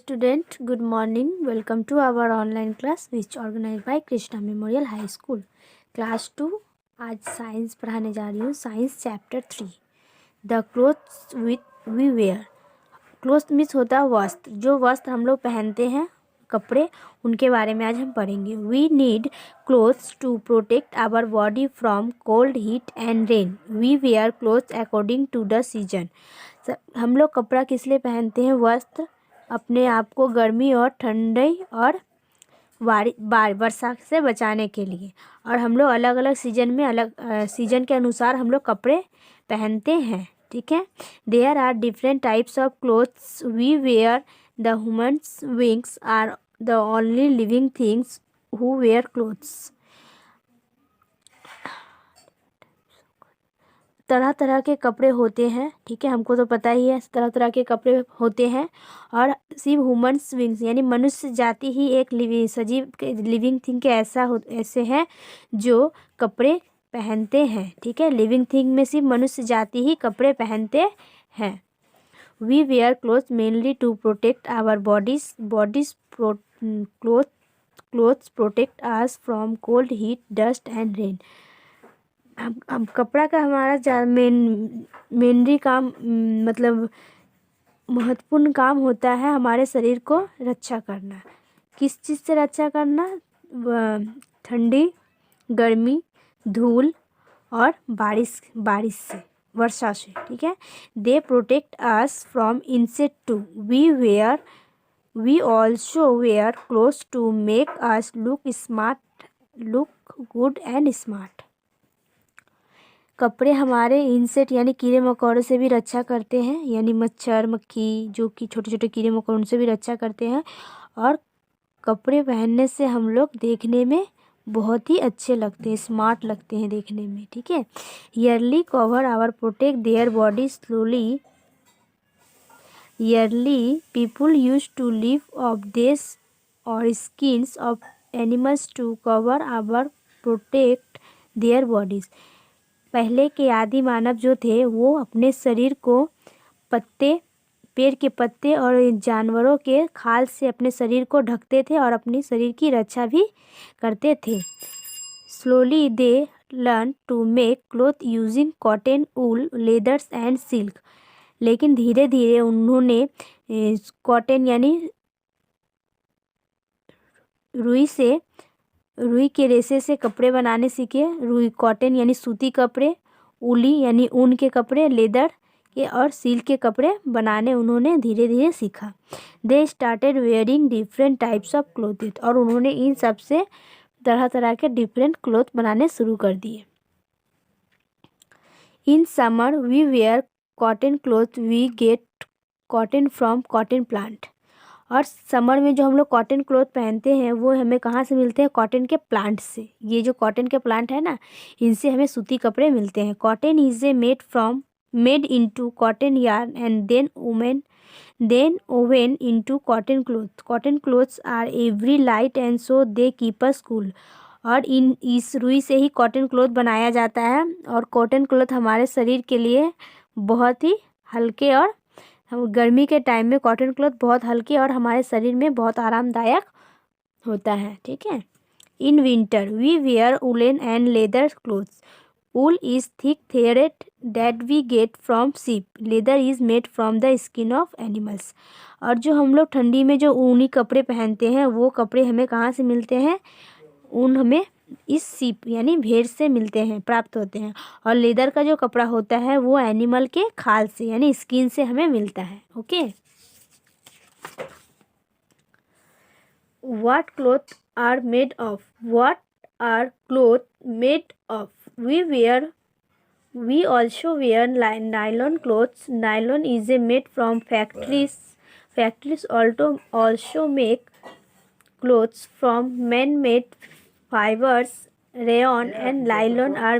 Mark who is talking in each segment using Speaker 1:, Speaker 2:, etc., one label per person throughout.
Speaker 1: student, good morning. Welcome to our online class which organized by Krishna Memorial High School. Class 2. आज science पढ़ाने जा रही हूँ. Science chapter 3. The clothes with we wear. Cloth means होता है वस्त्र. जो वस्त्र हम लोग पहनते हैं, कपड़े, उनके बारे में आज हम पढ़ेंगे. We need clothes to protect our body from cold, heat and rain. We wear clothes according to the season. हम लोग कपड़ा किस लिए पहनते हैं? वस्त्र अपने आप को गर्मी और ठंडी और वर्षा से बचाने के लिए. और हम लोग अलग अलग सीजन में सीजन के अनुसार हम लोग कपड़े पहनते हैं. ठीक है. There are different types of clothes we wear. The humans beings are the only living things who wear clothes. तरह तरह के कपड़े होते हैं. ठीक है, हमको तो पता ही है तरह तरह के कपड़े होते हैं. और सिर्फ ह्यूमन्स विंग्स यानी मनुष्य जाति ही एक सजीव लिविंग थिंग के ऐसे हैं जो कपड़े पहनते हैं. ठीक है, लिविंग थिंग में सिर्फ मनुष्य जाति ही कपड़े पहनते हैं. We wear clothes mainly to protect our bodies. Clothes protect us from cold, heat, dust and rain. हम कपड़ा का हमारा मेनली काम मतलब महत्वपूर्ण काम होता है हमारे शरीर को रक्षा करना. किस चीज़ से रक्षा करना? ठंडी, गर्मी, धूल और बारिश से, वर्षा से. ठीक है. They protect us from insect too. We also wear clothes to make us look good and smart. कपड़े हमारे इंसेक्ट यानी कीड़े मकोड़ों से भी रक्षा करते हैं, यानी मच्छर, मक्खी, जो कि छोटे छोटे कीड़े मकोड़ों से भी रक्षा करते हैं. और कपड़े पहनने से हम लोग देखने में बहुत ही अच्छे लगते हैं, स्मार्ट लगते हैं देखने में. ठीक है. Early cover our protect their body slowly. Early people use to live of this और skins of animals to cover our protect their bodies. पहले के आदि मानव जो थे वो अपने शरीर को पेड़ के पत्ते और जानवरों के खाल से अपने शरीर को ढकते थे और अपने शरीर की रक्षा भी करते थे. Slowly they learn to make cloth using cotton, wool, leathers and silk. लेकिन धीरे धीरे उन्होंने कॉटन यानी रुई के रेशे से कपड़े बनाने सीखे. रुई कॉटन यानी सूती कपड़े, ऊली यानी ऊन के कपड़े, लेदर के और सिल्क के कपड़े बनाने उन्होंने धीरे धीरे सीखा. They started wearing different types of cloth. और उन्होंने इन सब से तरह तरह के डिफरेंट क्लोथ बनाने शुरू कर दिए. In summer we wear cotton cloth. We get cotton from cotton plant. और समर में जो हम लोग कॉटन क्लोथ पहनते हैं वो हमें कहाँ से मिलते हैं? कॉटन के प्लांट से. ये जो कॉटन के प्लांट है ना, इनसे हमें सूती कपड़े मिलते हैं. Cotton is made into cotton yarn and then woven into cotton cloth. Cotton clothes are every light and so they keep us cool. और इस रुई से ही कॉटन क्लोथ बनाया जाता है. और कॉटन क्लोथ हमारे शरीर के लिए बहुत ही हल्के, और हम गर्मी के टाइम में कॉटन क्लॉथ बहुत हल्के और हमारे शरीर में बहुत आरामदायक होता है. ठीक है. In winter we wear woollen and leather clothes. Wool is thick thread that we get from sheep. Leather is made from the skin of animals. और जो हम लोग ठंडी में जो ऊनी कपड़े पहनते हैं वो कपड़े हमें कहाँ से मिलते हैं? ऊन हमें इस शीप यानी भेड़ से मिलते हैं, प्राप्त होते हैं. और लेदर का जो कपड़ा होता है वो एनिमल के खाल से यानी स्किन से हमें मिलता है. Okay. What cloth are made of? What are cloth made of? We also wear nylon clothes. Nylon is made from factories also make clothes from man-made fibers. Rayon and nylon are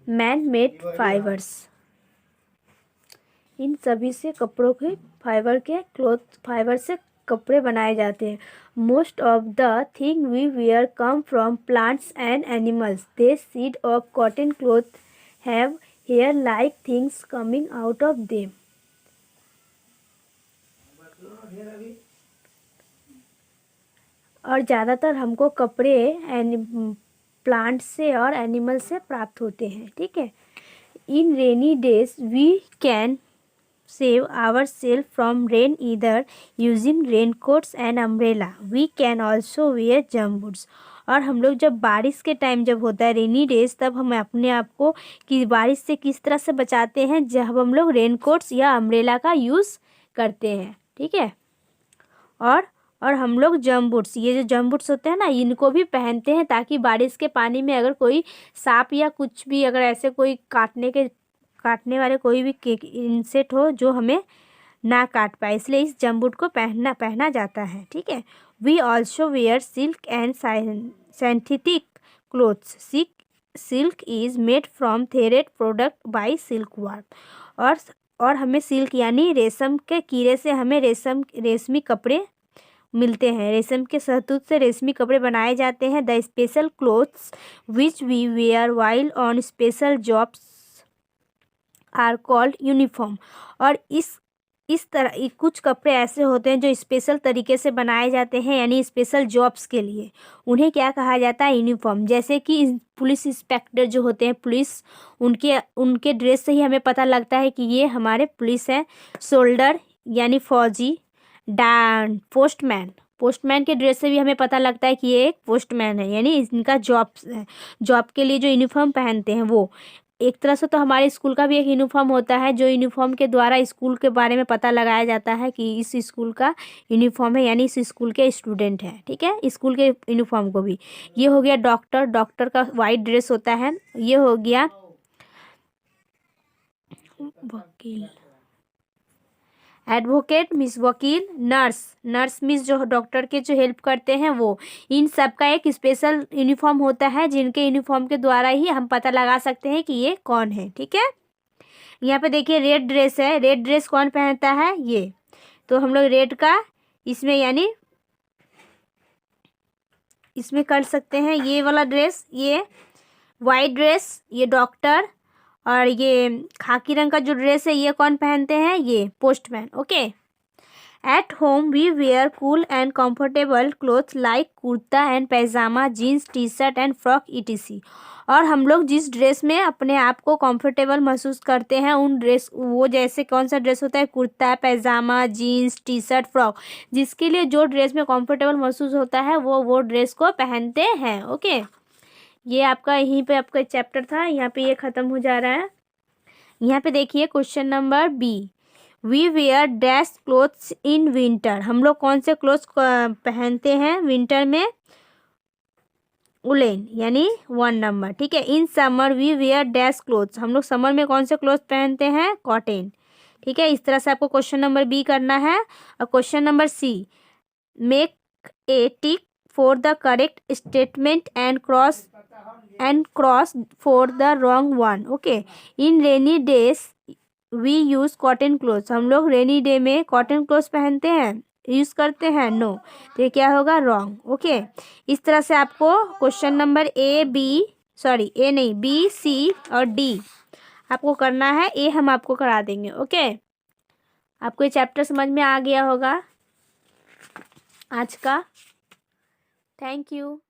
Speaker 1: man-made fibers. इन सभी से कपड़ों के fibre से कपड़े बनाए जाते हैं. Most of the thing we wear come from plants and animals. They seed of cotton cloth have hair like things coming out of them. और ज़्यादातर हमको कपड़े प्लांट से और एनिमल से प्राप्त होते हैं, ठीक है। In rainy days we can save our self from rain either using rain coats and umbrella. We can also wear jump boots. और हम लोग जब बारिश के टाइम जब होता है रेनी डेज, तब हम अपने आप को कि बारिश से किस तरह से बचाते हैं, जब हम लोग रेन कोट्स या अम्ब्रेला का यूज़ करते हैं, ठीक है। और हम लोग जंप बूट्स, ये जो जंप बूट्स होते हैं ना, इनको भी पहनते हैं ताकि बारिश के पानी में अगर कोई सांप या कुछ भी, अगर ऐसे कोई काटने वाले कोई भी इंसेक्ट हो जो हमें ना काट पाए, इसलिए इस जंप बूट को पहना जाता है, ठीक है। We also wear silk and synthetic clothes. Silk is made from thread product by silk worm. और हमें सिल्क यानी रेशम के कीड़े से हमें रेशमी कपड़े मिलते हैं। रेशम के शहतूत से रेशमी कपड़े बनाए जाते हैं। The special clothes which we wear while on special jobs are called uniform. और इस तरह कुछ कपड़े ऐसे होते हैं जो स्पेशल तरीके से बनाए जाते हैं, यानी स्पेशल जॉब्स के लिए, उन्हें क्या कहा जाता है, यूनिफॉर्म। जैसे कि पुलिस इंस्पेक्टर जो होते हैं, पुलिस, उनके ड्रेस से ही हमें पता लगता है कि ये हमारे पुलिस हैं। सोल्डर यानी फौजी। पोस्टमैन के ड्रेस से भी हमें पता लगता है कि ये एक पोस्टमैन है, यानी इनका जॉब के लिए जो यूनिफॉर्म पहनते हैं वो। एक तरह से तो हमारे स्कूल का भी एक यूनिफॉर्म होता है, जो यूनिफॉर्म के द्वारा स्कूल के बारे में पता लगाया जाता है कि इस स्कूल का यूनिफॉर्म है, यानी इस स्कूल के स्टूडेंट हैं, ठीक है। स्कूल के यूनिफॉर्म को भी। ये हो गया डॉक्टर का वाइट ड्रेस होता है। ये हो गया वकील, एडवोकेट मिस वकील, नर्स मिस जो डॉक्टर के जो हेल्प करते हैं वो। इन सब का एक स्पेशल यूनिफॉर्म होता है, जिनके यूनिफॉर्म के द्वारा ही हम पता लगा सकते हैं कि ये कौन है, ठीक है। यहाँ पे देखिए रेड ड्रेस है। रेड ड्रेस कौन पहनता है, ये। तो हम लोग रेड का इसमें यानी इसमें कर सकते हैं ये वाला ड्रेस। ये वाइट ड्रेस ये डॉक्टर, और ये खाकी रंग का जो ड्रेस है ये कौन पहनते हैं, ये postman, okay. At home we wear cool and comfortable clothes like kurta and pyjama, jeans, T shirt and frock etc। और हम लोग जिस ड्रेस में अपने आप को कंफर्टेबल महसूस करते हैं, उन ड्रेस वो जैसे कौन सा ड्रेस होता है, कुर्ता, पैजामा, जीन्स, टी शर्ट, फ्रॉक, जिसके लिए जो ड्रेस में कंफर्टेबल महसूस होता है वो ड्रेस को पहनते हैं, ओके। ये आपका यहीं पे आपका चैप्टर था, यहाँ पे ये ख़त्म हो जा रहा है। यहाँ पे देखिए question number B, we wear dash clothes in winter. हम लोग कौन से क्लोथ्स पहनते हैं विंटर में, उलेन यानी 1 नंबर, ठीक है। In summer we wear dash clothes, हम लोग समर में कौन से क्लोथ्स पहनते हैं, कॉटन, ठीक है। इस तरह से आपको क्वेश्चन नंबर बी करना है। और question number C, make a tick for the correct statement and cross for the wrong one, okay. In rainy days we use cotton clothes. हम लोग रेनी डे में कॉटन क्लोथ्स पहनते हैं, use करते हैं, नो। तो ये क्या होगा, रॉन्ग, ओके। इस तरह से आपको क्वेश्चन नंबर बी सी और डी आपको करना है। ए हम आपको करा देंगे, ओके। आपको ये चैप्टर समझ में आ गया होगा आज का। Thank you.